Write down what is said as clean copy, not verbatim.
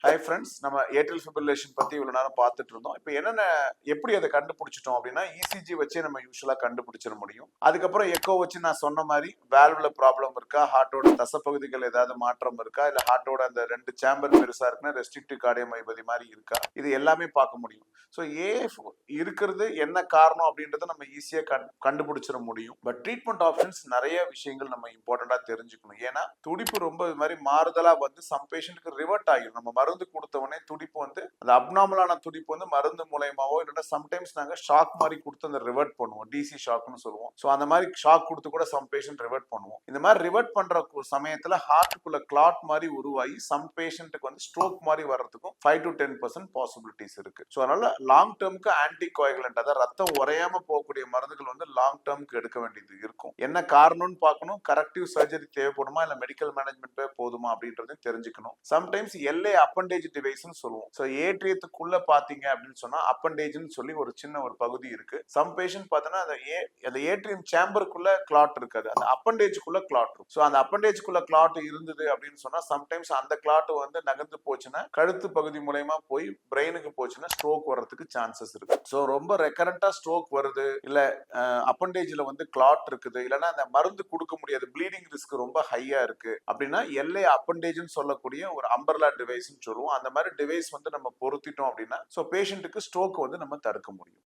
Hi friends, நம்ம Airtel ஃபிபிரிலேஷன் பத்தி இவ்வளவு நேரம் பார்த்துட்டு இருந்தோம். இப்போ எப்படி அதை கண்டுபிடிச்சிட்டோம் அப்படின்னா, இசிஜி வச்சே நம்ம யூஸ்வலா கண்டுபிடிச்சிட முடியும். அதுக்கப்புறம் எக்கோ வச்சு நான் சொன்ன மாதிரி வேல்வ்ல ப்ராப்ளம் இருக்கா, ஹார்ட்டோட தசப்பகுதிகள் ஏதாவது மாற்றம் இருக்கா, இல்ல ஹார்ட்டோட அந்த 2 சேம்பர் பெருசா இருக்குன்னா ரெஸ்ட்ரிக்டிவ் கார்டியோமைபதி மாதிரி இருக்கா, இது எல்லாமே பார்க்க முடியும். ஸோ ஏஎஃப் இருக்கிறது என்ன காரணம் அப்படின்றத நம்ம ஈஸியா கண்டுபிடிச்சிட முடியும். பட் ட்ரீட்மெண்ட் ஆப்ஷன்ஸ் நிறைய விஷயங்கள் நம்ம இம்பார்ட்டண்டா தெரிஞ்சுக்கணும். ஏன்னா துடிப்பு ரொம்ப இது மாதிரி மாறுதலா வந்து சம் பேஷண்ட்க்கு ரிவர்ட் ஆகிடும். நம்ம மருந்து கொடுத்தவொடனே துடிப்பு வந்து அந்த அப்நார்மலான துடிப்பு வந்து மருந்து மூலயமாவோ இல்லைன்னா சம்டைம்ஸ் நாங்க ஷாக் மாதிரி கொடுத்து அந்த ரிவர்ட் பண்ணுவோம். டிசி ஷாக்னு சொல்லுவோம். ஸோ அந்த மாதிரி ஷாக் கொடுத்து கூட சம் பேஷண்ட் ரிவர்ட் பண்ணுவோம். இந்த மாதிரி ரிவர்ட் பண்ற சமயத்துல ஹார்ட்டுக்குள்ள கிளாட் மாதிரி உருவாகி சம் பேஷண்ட்டுக்கு வந்து ஸ்ட்ரோக் மாதிரி வர்றதுக்கும் 5 to 10% பாசிபிலிட்டிஸ் இருக்கு. ஸோ அதனால லாங் டேர்முக்கு ஆன்டி கோயகுலண்ட், அதாவது ரத்தம் உறையாம போகக்கூடிய மருந்துகள் வந்து லாங் டேர்முக்கு எடுக்க வேண்டியது இருக்கும். என்ன காரணம்னு பார்க்கணும், கரெக்டிவ் சர்ஜரி தேவைப்படுமா இல்ல மெடிக்கல் மேனேஜ்மெண்ட் போதுமா அப்படின்றதையும் தெரிஞ்சுக்கணும். சம்டைம்ஸ் எல்ஏ அப்பண்டேஜ் டிவைஸ்னு சொல்லுவோம். ஸோ ஏட்ரியத்துக்குள்ள பாத்தீங்க அப்படின்னு சொன்னா அப்பண்டேஜ்னு சொல்லி ஒரு சின்ன ஒரு பகுதி இருக்கு. சம் பேஷண்ட் பார்த்தோன்னா அந்த ஏட்ரியம் சேம்பருக்குள்ள கிளாட் இருக்காது, அந்த அப்பண்டேஜுக்குள்ள கிளாட் இருக்கும். ஸோ அந்த அப்பண்டேஜுக்குள்ள கிளாட் இருந்தது அப்படின்னு சொன்னா சம்டைம்ஸ் அந்த கிளாட் வந்து நகர்ந்து போச்சுன்னா கழுத்து பகுதி மூலயமா போய் பிரெயினுக்கு போச்சுன்னா ஸ்ட்ரோக் வர்றதுக்கு சான்சஸ் இருக்கு. ஸோ ரொம்ப ரெக்கரண்டா ஸ்ட்ரோக் வருது, இல்ல அப்பண்டேஜ்ல வந்து கிளாட் இருக்குது, இல்லைன்னா அந்த மருந்து கொடுக்க முடியாது, ப்ளீடிங் ரிஸ்க் ரொம்ப ஹையா இருக்கு அப்படின்னா எல்ஏ அப்பண்டேஜ்னு சொல்லக்கூடிய ஒரு அம்பர்லா டிவைஸ் சொல்லுவோம். அந்த மாதிரி டிவைஸ் வந்து நம்ம பொருத்திட்டோம் அப்படின்னா ஸோ பேஷண்ட்டுக்கு ஸ்ட்ரோக் வந்து நம்ம தடுக்க முடியும்.